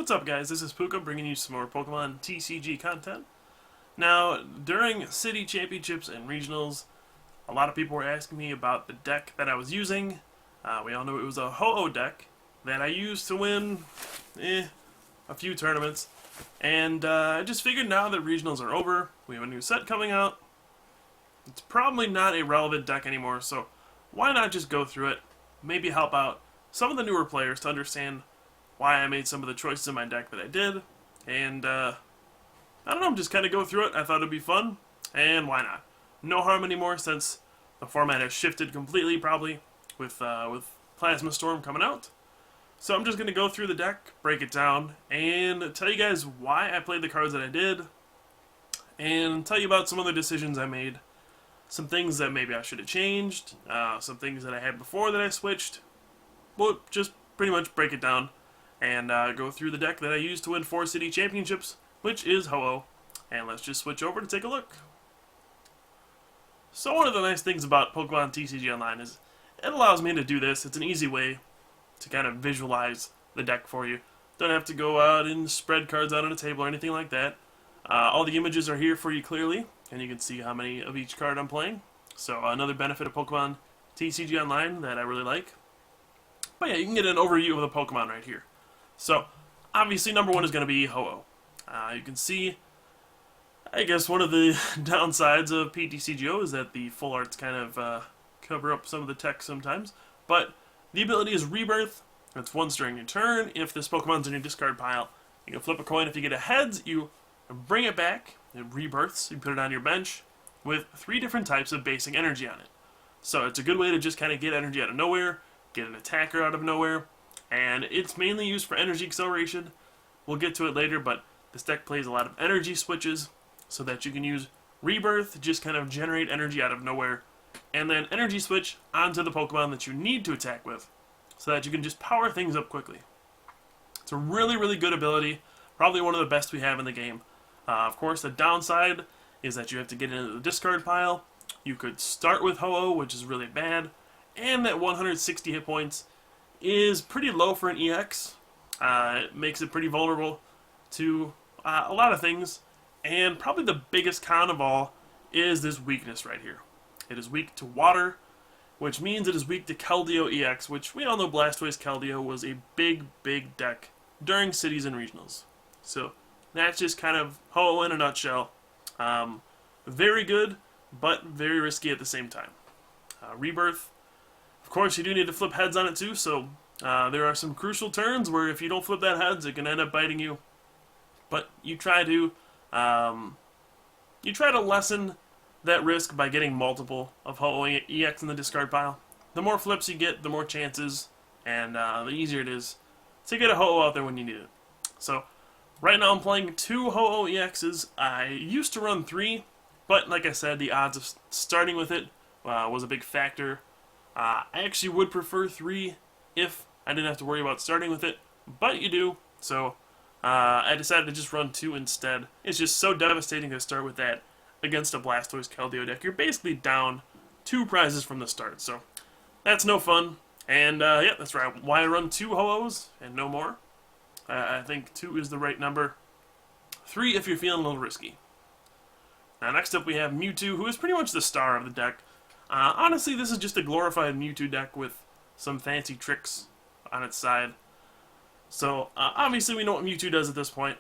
What's up, guys? This is Puka bringing you some more Pokemon TCG content. Now, during City Championships and Regionals, a lot of people were asking me about the deck that I was using. We all know it was a Ho-Oh deck that I used to win a few tournaments. And I just figured now that Regionals are over, we have a new set coming out. It's probably not a relevant deck anymore, so why not just go through it, maybe help out some of the newer players to understand why I made some of the choices in my deck that I did, and I don't know, just kind of go through it. I thought it'd be fun, and why not? No harm anymore since the format has shifted completely, probably, with Plasma Storm coming out. So I'm just going to go through the deck, break it down, and tell you guys why I played the cards that I did, and tell you about some other decisions I made, some things that maybe I should have changed, some things that I had before that I switched. We'll just pretty much break it down and go through the deck that I used to win 4 City Championships, which is Ho-Oh. And let's just switch over to take a look. So one of the nice things about Pokemon TCG Online is it allows me to do this. It's an easy way to kind of visualize the deck for you. Don't have to go out and spread cards out on a table or anything like that. All the images are here for you clearly, and you can see how many of each card I'm playing. So another benefit of Pokemon TCG Online that I really like. But yeah, you can get an overview of the Pokemon right here. So, obviously, number one is going to be Ho-Oh. You can see, I guess, one of the downsides of PTCGO is that the full arts kind of cover up some of the text sometimes. But the ability is Rebirth. It's once during your turn. If this Pokemon's in your discard pile, you can flip a coin. If you get a heads, you bring it back. It rebirths. You put it on your bench with 3 different types of basic energy on it. So it's a good way to just kind of get energy out of nowhere, get an attacker out of nowhere. And it's mainly used for energy acceleration. We'll get to it later, but this deck plays a lot of energy switches so that you can use Rebirth, just kind of generate energy out of nowhere, and then energy switch onto the Pokemon that you need to attack with so that you can just power things up quickly. It's a really, really good ability, probably one of the best we have in the game. Of course, the downside is that you have to get into the discard pile. You could start with Ho-Oh, which is really bad, and that 160 hit points is pretty low for an EX. It makes it pretty vulnerable to a lot of things, and probably the biggest con of all is this weakness right here. It is weak to water, which means it is weak to Keldeo EX, which we all know Blastoise Keldeo was a big, big deck during cities and regionals. So that's just kind of Ho-Oh in a nutshell. Very good, but very risky at the same time. Rebirth. Of course, you do need to flip heads on it too, so there are some crucial turns where if you don't flip that heads, it can end up biting you. But you try to lessen that risk by getting multiple of Ho-Oh EX in the discard pile. The more flips you get, the more chances, and the easier it is to get a Ho-Oh out there when you need it. So right now I'm playing 2 Ho-Oh EXs. I used to run 3, but like I said, the odds of starting with it was a big factor. I actually would prefer 3 if I didn't have to worry about starting with it, but you do, so I decided to just run 2 instead. It's just so devastating to start with that against a Blastoise Keldeo deck. You're basically down 2 prizes from the start, so that's no fun. And yeah, that's right, why I run 2 Ho-Ohs and no more. I think 2 is the right number. 3 if you're feeling a little risky. Now next up we have Mewtwo, who is pretty much the star of the deck. Honestly, this is just a glorified Mewtwo deck with some fancy tricks on its side. So, obviously we know what Mewtwo does at this point.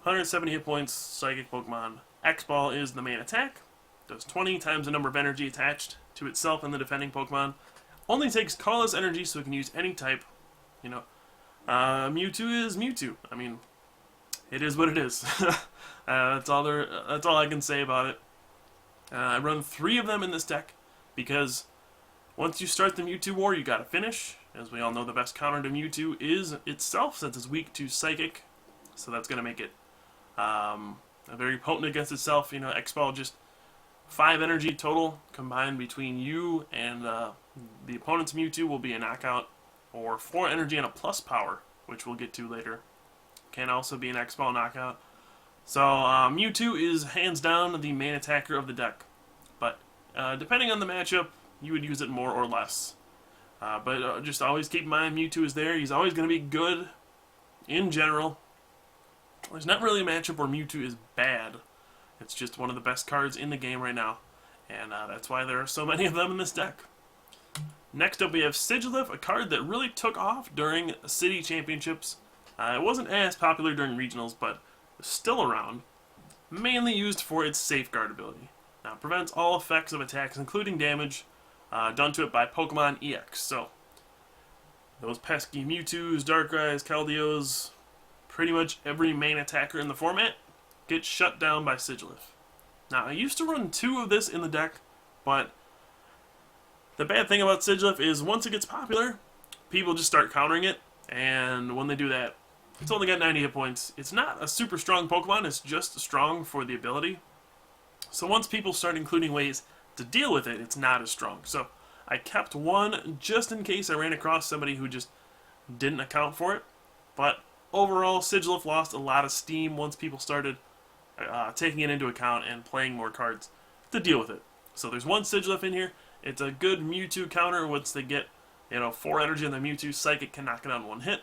170 hit points, Psychic Pokemon. X-Ball is the main attack. Does 20 times the number of energy attached to itself and the defending Pokemon. Only takes colorless energy, so it can use any type. You know, Mewtwo is Mewtwo. I mean, it is what it is. That's all I can say about it. I run 3 of them in this deck because once you start the Mewtwo war, you gotta finish. As we all know, the best counter to Mewtwo is itself, since it's weak to Psychic. So that's gonna make it very potent against itself. You know, X-Ball just 5 energy total combined between you and the opponent's Mewtwo will be a knockout, or 4 energy and a plus power, which we'll get to later. Can also be an X-Ball knockout. So Mewtwo is hands down the main attacker of the deck. But depending on the matchup, you would use it more or less. But just always keep in mind Mewtwo is there. He's always going to be good in general, there's not really a matchup where Mewtwo is bad. It's just one of the best cards in the game right now, and that's why there are so many of them in this deck. Next up we have Sigilyph, a card that really took off during City Championships. It wasn't as popular during Regionals, but still around. Mainly used for its Safeguard ability. Now, it prevents all effects of attacks, including damage, done to it by Pokemon EX. So, those pesky Mewtwo's, Darkrai's, Keldeos, pretty much every main attacker in the format gets shut down by Sigilyph. Now, I used to run 2 of this in the deck, but the bad thing about Sigilyph is once it gets popular, people just start countering it, and when they do that, it's only got 90 hit points. It's not a super strong Pokemon, it's just strong for the ability. So once people start including ways to deal with it, it's not as strong. So I kept one just in case I ran across somebody who just didn't account for it. But overall, Sigilyph lost a lot of steam once people started taking it into account and playing more cards to deal with it. So there's one Sigilyph in here. It's a good Mewtwo counter once they get 4 energy and the Mewtwo Psychic can knock it on 1 hit.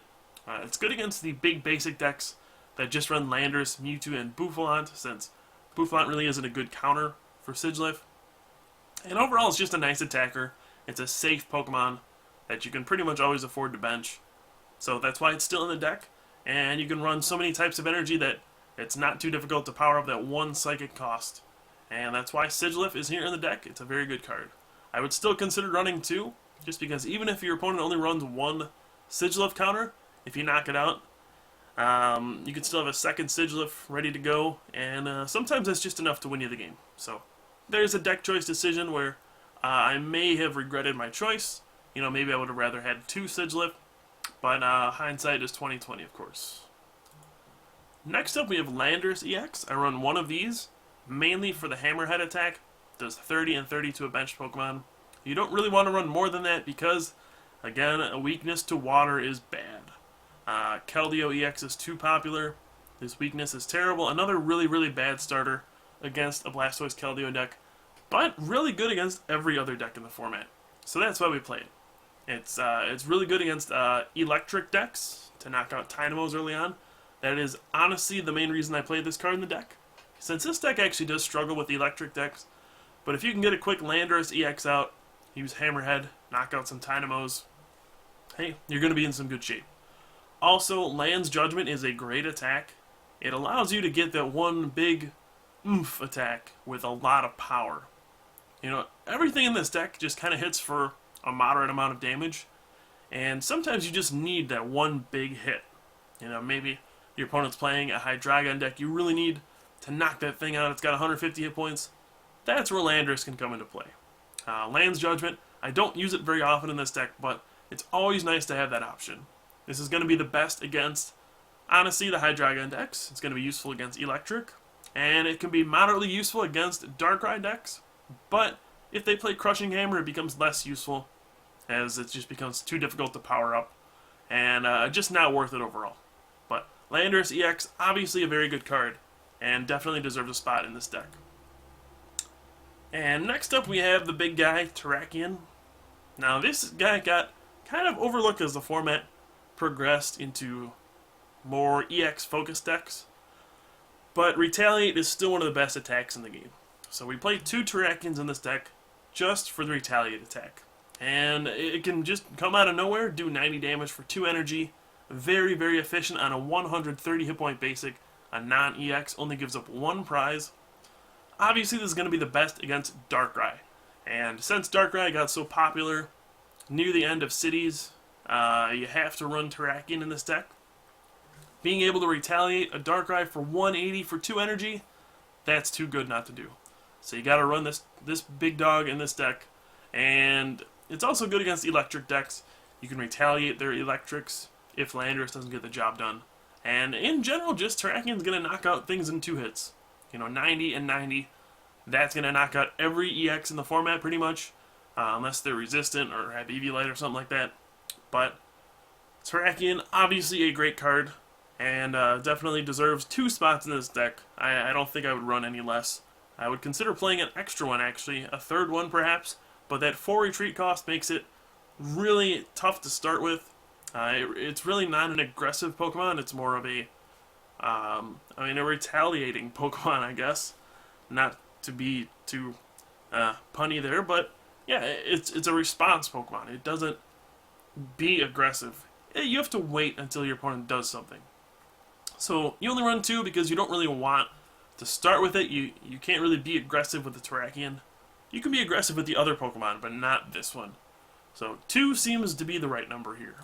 It's good against the big basic decks that just run Landorus, Mewtwo, and Bouffalant, since Bouffalant really isn't a good counter for Sigilyph. And overall, it's just a nice attacker. It's a safe Pokemon that you can pretty much always afford to bench. So that's why it's still in the deck. And you can run so many types of energy that it's not too difficult to power up that 1 Psychic cost. And that's why Sigilyph is here in the deck. It's a very good card. I would still consider running 2, just because even if your opponent only runs 1 Sigilyph counter, if you knock it out, you can still have a second Sigilyph ready to go, and sometimes that's just enough to win you the game. So there's a deck choice decision where I may have regretted my choice. Maybe I would have rather had 2 Sigilyph, but hindsight is 20/20, of course. Next up, we have Landorus EX. I run 1 of these, mainly for the Hammerhead attack. Does 30 and 30 to a benched Pokemon. You don't really want to run more than that because, again, a weakness to water is bad. Keldeo EX is too popular. This weakness is terrible. Another really, really bad starter against a Blastoise Keldeo deck, but really good against every other deck in the format. So that's why we play it. It's really good against electric decks to knock out Tynamos early on. That is honestly the main reason I played this card in the deck. Since this deck actually does struggle with the electric decks, but if you can get a quick Landorus EX out, use Hammerhead, knock out some Tynamos, hey, you're going to be in some good shape. Also, Land's Judgment is a great attack. It allows you to get that one big oomph attack with a lot of power. Everything in this deck just kind of hits for a moderate amount of damage, and sometimes you just need that one big hit. Maybe your opponent's playing a Hydreigon deck, you really need to knock that thing out. It's got 150 hit points. That's where Landorus can come into play. Land's Judgment, I don't use it very often in this deck, but it's always nice to have that option. This is going to be the best against, honestly, the Hydreigon decks. It's going to be useful against Electric, and it can be moderately useful against Darkrai decks, but if they play Crushing Hammer, it becomes less useful, as it just becomes too difficult to power up, and just not worth it overall. But Landorus EX, obviously a very good card, and definitely deserves a spot in this deck. And next up we have the big guy, Terrakion. Now this guy got kind of overlooked as the format progressed into more EX-focused decks, but Retaliate is still one of the best attacks in the game. So we play 2 Terrakions in this deck just for the Retaliate attack. And it can just come out of nowhere, do 90 damage for 2 energy, very, very efficient on a 130 hit point basic. A non-EX only gives up 1 prize. Obviously, this is going to be the best against Darkrai. And since Darkrai got so popular near the end of Cities, you have to run Terrakion in this deck. Being able to retaliate a Darkrai for 180 for 2 energy, that's too good not to do. So you got to run this big dog in this deck. And it's also good against electric decks. You can retaliate their electrics if Landorus doesn't get the job done. And in general, just Terrakion's going to knock out things in 2 hits. 90 and 90. That's going to knock out every EX in the format pretty much, unless they're resistant or have Eviolite or something like that. But Terrakion, obviously a great card, and definitely deserves 2 spots in this deck. I don't think I would run any less. I would consider playing an extra one, actually, a 3rd one perhaps, but that 4 retreat cost makes it really tough to start with, It's really not an aggressive Pokemon. It's more of a retaliating Pokemon, I guess. Not to be too punny there, but yeah, it's a response Pokemon. It doesn't be aggressive. You have to wait until your opponent does something. So you only run 2 because you don't really want to start with it. You can't really be aggressive with the Terrakion. You can be aggressive with the other Pokemon, but not this one. So 2 seems to be the right number here.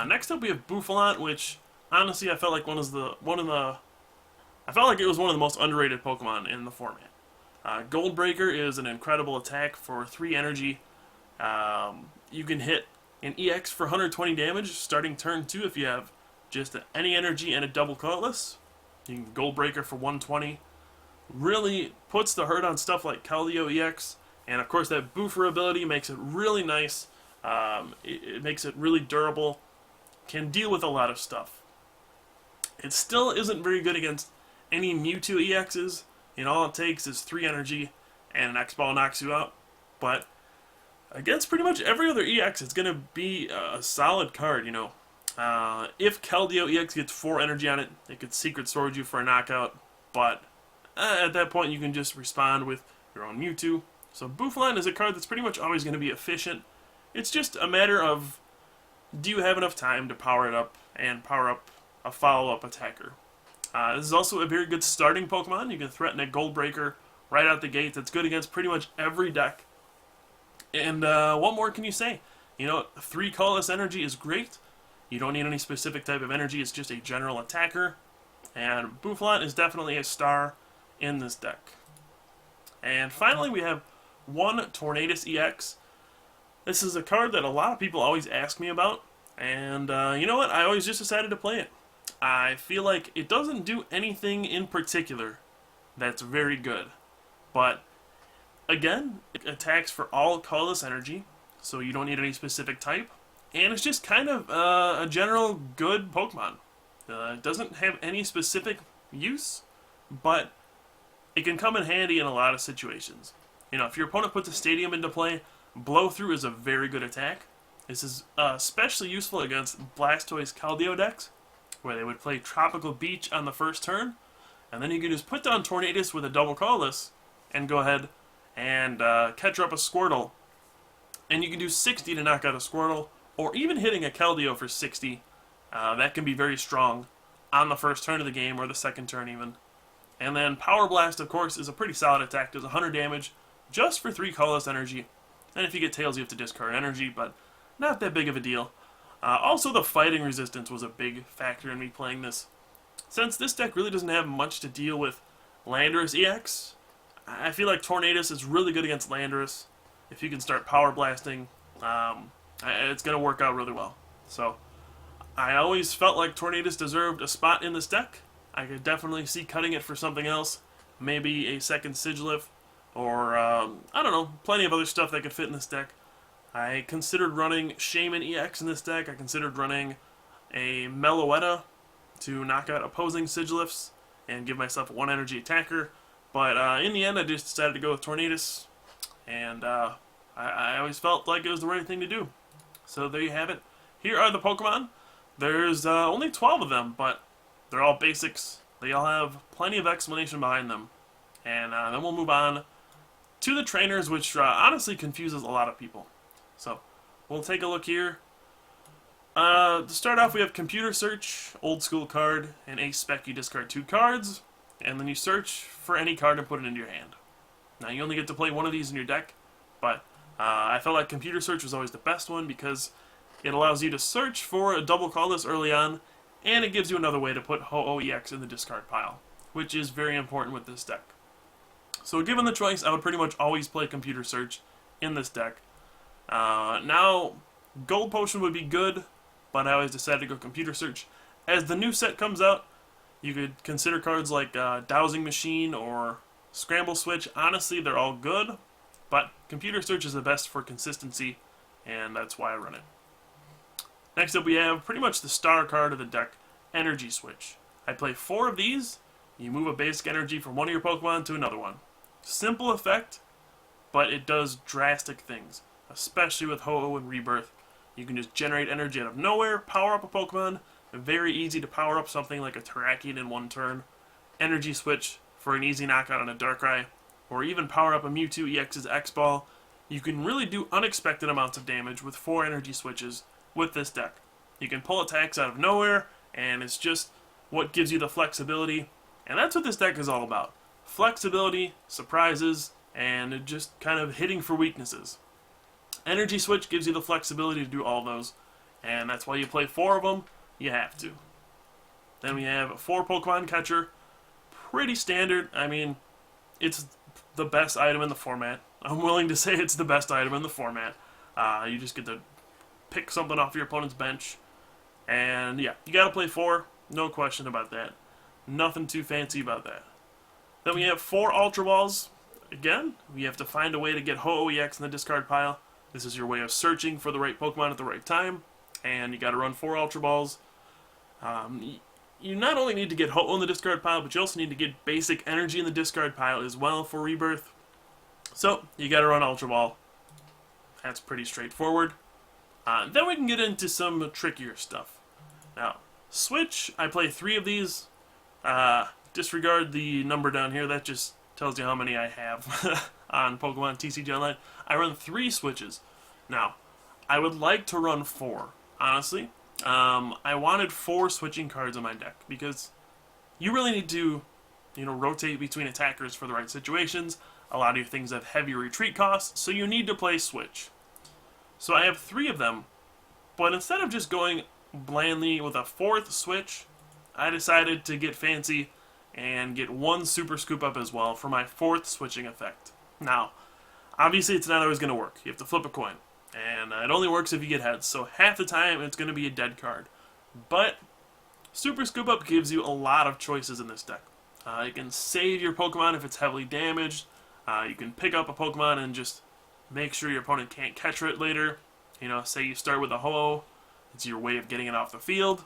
Next up we have Bouffalant, which honestly I felt like I felt like it was one of the most underrated Pokemon in the format. Goldbreaker is an incredible attack for 3 energy. You can hit an EX for 120 damage starting turn 2 if you have just any energy and a double colorless. You can Goldbreaker for 120. Really puts the hurt on stuff like Keldeo EX. And of course that Boofer ability makes it really nice. It makes it really durable. Can deal with a lot of stuff. It still isn't very good against any Mewtwo EXs. All it takes is 3 energy and an X-Ball knocks you out. But against pretty much every other EX, it's going to be a solid card, If Keldeo EX gets 4 energy on it, it could Secret Sword you for a knockout. But at that point, you can just respond with your own Mewtwo. So Bouffalant is a card that's pretty much always going to be efficient. It's just a matter of, do you have enough time to power it up and power up a follow-up attacker? This is also a very good starting Pokemon. You can threaten a Goldbreaker right out the gate. That's good against pretty much every deck. And what more can you say? 3 colorless energy is great. You don't need any specific type of energy. It's just a general attacker. And Bouffalant is definitely a star in this deck. And finally, we have 1 Tornadus EX. This is a card that a lot of people always ask me about. And you know what? I always just decided to play it. I feel like it doesn't do anything in particular that's very good. But again, it attacks for all colorless energy, so you don't need any specific type. And it's just kind of a general good Pokemon. It doesn't have any specific use, but it can come in handy in a lot of situations. If your opponent puts a Stadium into play, Blow Through is a very good attack. This is especially useful against Blastoise Keldeo decks, where they would play Tropical Beach on the first turn, and then you can just put down Tornadus with a double colorless and go ahead and catch up a Squirtle. And you can do 60 to knock out a Squirtle, or even hitting a Keldeo for 60. That can be very strong on the first turn of the game, or the second turn even. And then Power Blast, of course, is a pretty solid attack. Does 100 damage just for 3 colorless energy. And if you get Tails, you have to discard energy, but not that big of a deal. Also, the fighting resistance was a big factor in me playing this. Since this deck really doesn't have much to deal with Landorus EX, I feel like Tornadus is really good against Landorus. If you can start Power Blasting, it's going to work out really well. So, I always felt like Tornadus deserved a spot in this deck. I could definitely see cutting it for something else. Maybe a second Sigilyph, or, I don't know, plenty of other stuff that could fit in this deck. I considered running Shaman EX in this deck. I considered running a Meloetta to knock out opposing Sigilyphs and give myself a 1 energy attacker. But in the end, I just decided to go with Tornadus. And I always felt like it was the right thing to do. So there you have it. Here are the Pokemon. There's only 12 of them, but they're all basics. They all have plenty of explanation behind them. And then we'll move on to the trainers, which honestly confuses a lot of people. So, we'll take a look here. To start off, we have Computer Search, Old School card, and Ace Spec. You discard 2 cards, and then you search for any card and put it into your hand. Now, you only get to play 1 of these in your deck, but I felt like Computer Search was always the best one because it allows you to search for a double colorless early on, and it gives you another way to put Ho-Oh EX in the discard pile, which is very important with this deck. So, given the choice, I would pretty much always play Computer Search in this deck. Now, Gold Potion would be good, but I always decided to go Computer Search. As the new set comes out, you could consider cards like Dowsing Machine or Scramble Switch. Honestly, they're all good, but Computer Search is the best for consistency, and that's why I run it. Next up, we have pretty much the star card of the deck, Energy Switch. I play 4 of these. You move a basic energy from one of your Pokemon to another one. Simple effect, but it does drastic things, especially with Ho-Oh and Rebirth. You can just generate energy out of nowhere, power up a Pokemon. Very easy to power up something like a Terrakion in one turn. Energy switch for an easy knockout on a Darkrai. Or even power up a Mewtwo EX's X-Ball. You can really do unexpected amounts of damage with 4 energy switches with this deck. You can pull attacks out of nowhere, and it's just what gives you the flexibility. And that's what this deck is all about. Flexibility, surprises, and just kind of hitting for weaknesses. Energy Switch gives you the flexibility to do all those, and that's why you play 4 of them. You have to. Then we have 4 Pokemon Catcher. Pretty standard. I mean, it's the best item in the format. I'm willing to say it's the best item in the format. You just get to pick something off your opponent's bench. And yeah, you gotta play 4. No question about that. Nothing too fancy about that. Then we have 4 Ultra Balls. Again, we have to find a way to get Ho-Oh EX in the discard pile. This is your way of searching for the right Pokemon at the right time. And you gotta run 4 Ultra Balls. You not only need to get Ho-Oh in the discard pile, but you also need to get basic energy in the discard pile as well for Rebirth. So, you gotta run Ultra Ball. That's pretty straightforward. Then we can get into some trickier stuff. Now, Switch, I play 3 of these. Disregard the number down here, that just tells you how many I have on Pokemon TCG Online. I run 3 switches. Now, I would like to run 4, honestly. I wanted 4 switching cards in my deck, because you really need to, rotate between attackers for the right situations. A lot of your things have heavy retreat costs, so you need to play Switch. So I have 3 of them, but instead of just going blandly with a 4th Switch, I decided to get fancy and get 1 Super Scoop Up as well for my 4th switching effect. Now, obviously it's not always going to work. You have to flip a coin, and it only works if you get heads, so half the time it's going to be a dead card. But Super Scoop Up gives you a lot of choices in this deck. You can save your Pokemon if it's heavily damaged. You can pick up a Pokemon and just make sure your opponent can't catch it later. Say you start with a Ho-Oh, it's your way of getting it off the field.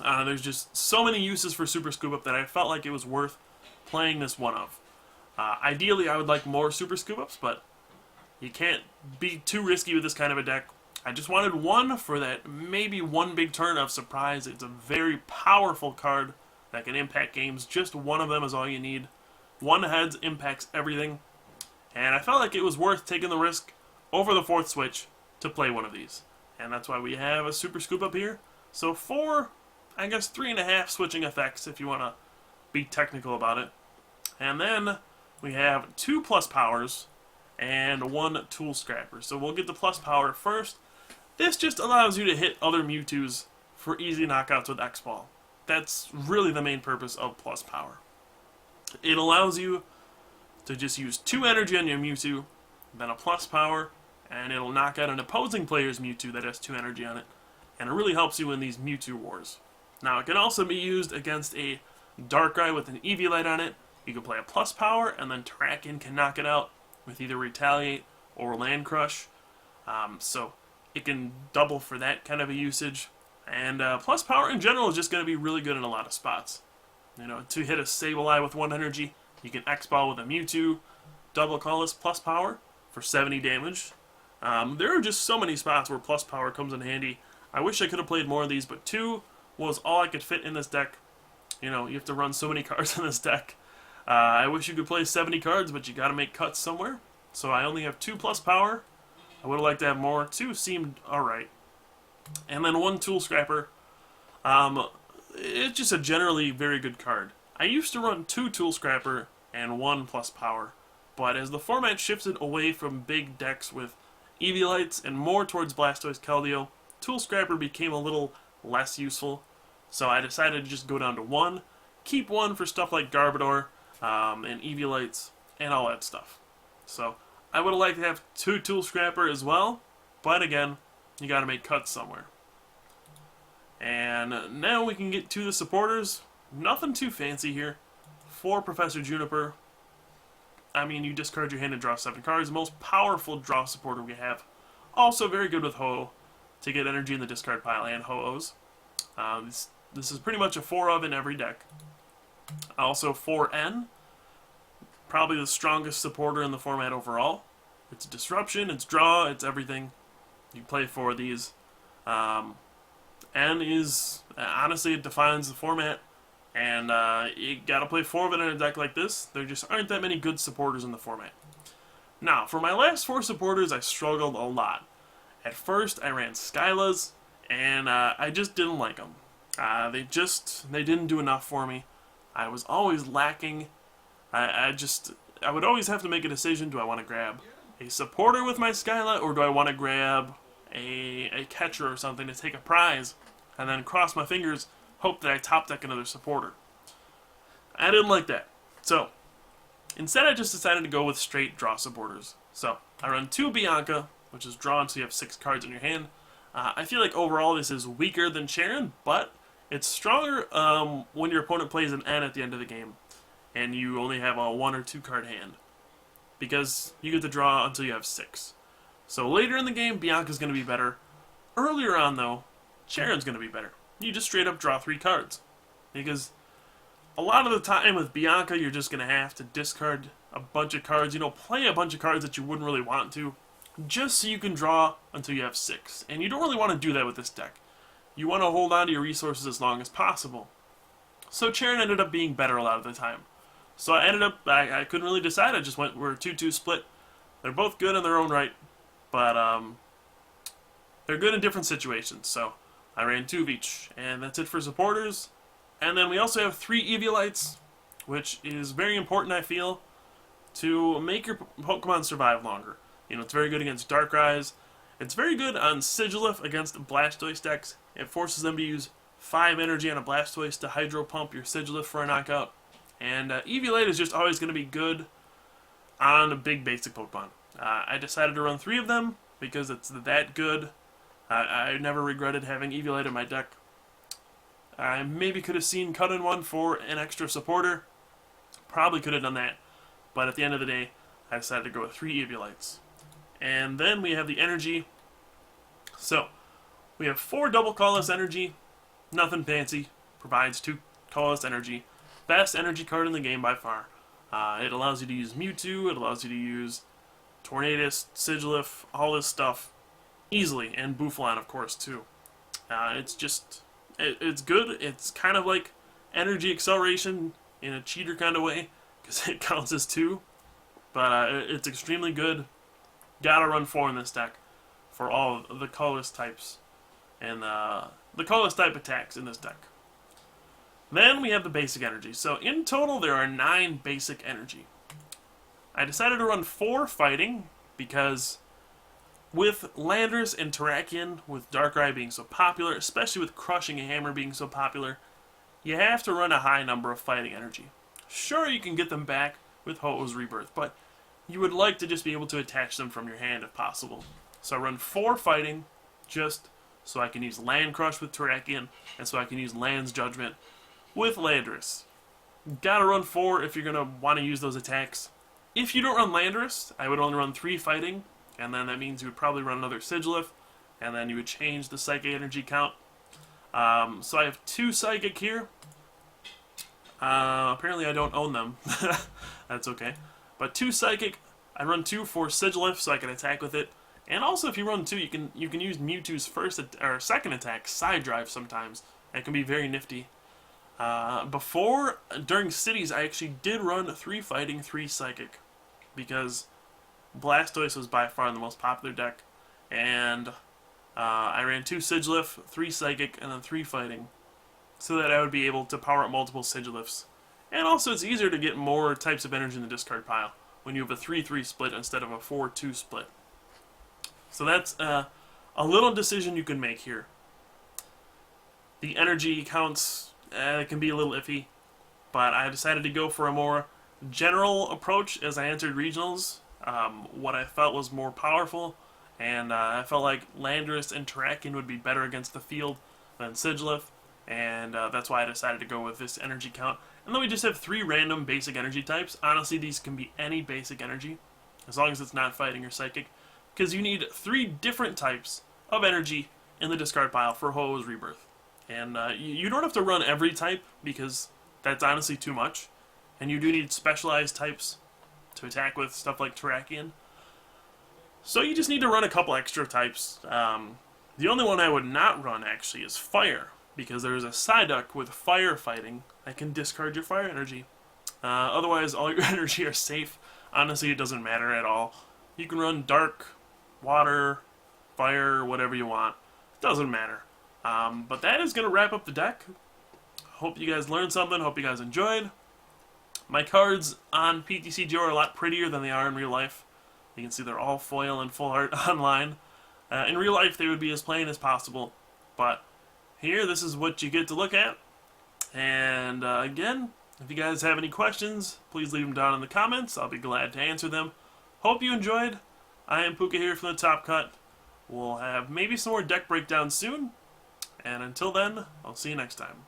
There's just so many uses for Super Scoop Up that I felt like it was worth playing this one of. Ideally, I would like more Super Scoop Ups, but you can't be too risky with this kind of a deck. I just wanted 1 for that maybe 1 big turn of surprise. It's a very powerful card that can impact games. Just 1 of them is all you need. 1 heads impacts everything. And I felt like it was worth taking the risk over the 4th switch to play 1 of these. And that's why we have a Super Scoop Up here. So 4, I guess 3.5 switching effects if you want to be technical about it. And then we have 2 plus powers and 1 tool scrapper. So we'll get the plus power first. This just allows you to hit other Mewtwo's for easy knockouts with X-Ball. That's really the main purpose of plus power. It allows you to just use 2 energy on your Mewtwo, then a plus power, and it'll knock out an opposing player's Mewtwo that has 2 energy on it. And it really helps you in these Mewtwo wars. Now, it can also be used against a Darkrai with an Eviolite on it. You can play a plus power, and then Terrakion can knock it out with either Retaliate or Land Crush. So it can double for that kind of a usage. And plus power in general is just going to be really good in a lot of spots. To hit a Sableye with 1 energy, you can X-Ball with a Mewtwo, double Collis plus power for 70 damage. There are just so many spots where plus power comes in handy. I wish I could have played more of these, but 2 was all I could fit in this deck. You have to run so many cards in this deck. I wish you could play 70 cards, but you gotta make cuts somewhere. So I only have 2 plus power. I would have liked to have more. 2 seemed alright. And then 1 tool scrapper. It's just a generally very good card. I used to run 2 tool scrapper and 1 plus power. But as the format shifted away from big decks with Eviolites and more towards Blastoise Keldeo, tool scrapper became a little less useful. So I decided to just go down to 1. Keep 1 for stuff like Garbodor, and Eviolites, and all that stuff. So, I would have liked to have 2 Tool Scrapper as well, but again, you gotta make cuts somewhere. And now we can get to the supporters. Nothing too fancy here. 4 Professor Juniper. I mean, you discard your hand and draw 7 cards. The most powerful draw supporter we have. Also very good with Ho-Oh to get energy in the discard pile and Ho-Ohs. This is pretty much a 4 of in every deck. Also 4N, probably the strongest supporter in the format overall. It's disruption, it's draw, it's everything. you play 4 of these. N is, honestly, it defines the format. And you gotta play 4 of it in a deck like this. There just aren't that many good supporters in the format. Now, for my last 4 supporters, I struggled a lot. At first, I ran Skylas, and I just didn't like them. They didn't do enough for me. I was always lacking. I would always have to make a decision. Do I want to grab a supporter with my Skyla, or do I want to grab a catcher or something to take a prize, and then cross my fingers, hope that I top deck another supporter? I didn't like that. So, instead I just decided to go with straight draw supporters. So, I run 2 Bianca, which is drawn, so you have 6 cards in your hand. I feel like overall this is weaker than Cheren, but it's stronger when your opponent plays an N at the end of the game, and you only have a 1 or 2 card hand, because you get to draw until you have 6. So later in the game, Bianca's going to be better. Earlier on, though, Cheren's going to be better. You just straight up draw 3 cards, because a lot of the time with Bianca, you're just going to have to discard a bunch of cards, play a bunch of cards that you wouldn't really want to, just so you can draw until you have 6. And you don't really want to do that with this deck. You want to hold on to your resources as long as possible. So Cheren ended up being better a lot of the time. So I couldn't really decide. I just we're a 2-2 split. They're both good in their own right, but they're good in different situations. So I ran 2 of each, and that's it for supporters. And then we also have 3 Eviolites, which is very important, I feel, to make your Pokemon survive longer. It's very good against Darkrai's. It's very good on Sigilyph against Blastoise decks. It forces them to use 5 energy on a Blastoise to Hydro Pump your Sigilyph for a knockout. And Eviolite is just always going to be good on a big basic Pokemon. I decided to run 3 of them because it's that good. I never regretted having Eviolite in my deck. I maybe could have seen cut in one for an extra supporter. Probably could have done that. But at the end of the day, I decided to go with 3 Eviolites. And then we have the energy. So, we have 4 double colorless energy. Nothing fancy. Provides 2 colorless energy. Best energy card in the game by far. It allows you to use Mewtwo. It allows you to use Tornadus, Sigilyph, all this stuff easily. And Bouffalant, of course, too. It's good. It's kind of like energy acceleration in a cheater kind of way, because it counts as 2. But it's extremely good. Gotta run 4 in this deck for all of the colorless types and the colorless type attacks in this deck. Then we have the basic energy. So in total there are 9 basic energy. I decided to run 4 fighting because with Landorus and Terrakion, with Darkrai being so popular, especially with Crushing Hammer being so popular, you have to run a high number of fighting energy. Sure, you can get them back with Ho-Oh's Rebirth, but you would like to just be able to attach them from your hand if possible. So I run 4 fighting, just so I can use Land Crush with Terrakion, and so I can use Land's Judgment with Landorus. Gotta run 4 if you're gonna want to use those attacks. If you don't run Landorus, I would only run 3 fighting, and then that means you would probably run another Sigilyph, and then you would change the Psychic energy count. So I have 2 Psychic here. Apparently I don't own them. That's okay. But 2 Psychic, I run 2 for Sigilyph so I can attack with it. And also if you run 2, you can use Mewtwo's second attack, Side Drive sometimes. It can be very nifty. During Cities, I actually did run 3 Fighting, 3 Psychic, because Blastoise was by far the most popular deck, and I ran 2 Sigilyph, 3 Psychic, and then 3 Fighting, so that I would be able to power up multiple Sigilifs. And also it's easier to get more types of energy in the discard pile when you have a 3-3 split instead of a 4-2 split. So that's a little decision you can make here. The energy counts can be a little iffy, but I decided to go for a more general approach as I entered regionals. What I felt was more powerful, and I felt like Landorus and Terrakion would be better against the field than Sigilyph, and that's why I decided to go with this energy count. And then we just have 3 random basic energy types. Honestly, these can be any basic energy, as long as it's not fighting or psychic, because you need 3 different types of energy in the discard pile for Ho-Oh's Rebirth. And you don't have to run every type, because that's honestly too much. And you do need specialized types to attack with, stuff like Terrakion. So you just need to run a couple extra types. The only one I would not run, actually, is Fire, because there's a Psyduck with Firefighting that can discard your Fire energy. Otherwise, all your energy are safe. Honestly, it doesn't matter at all. You can run Dark, Water, Fire, whatever you want. It doesn't matter. But that is going to wrap up the deck. Hope you guys learned something. Hope you guys enjoyed. My cards on PTCGO are a lot prettier than they are in real life. You can see they're all foil and full art online. In real life, they would be as plain as possible. But here, this is what you get to look at. And again, if you guys have any questions, please leave them down in the comments. I'll be glad to answer them. Hope you enjoyed. I am Puka here from the Top Cut. We'll have maybe some more deck breakdowns soon. And until then, I'll see you next time.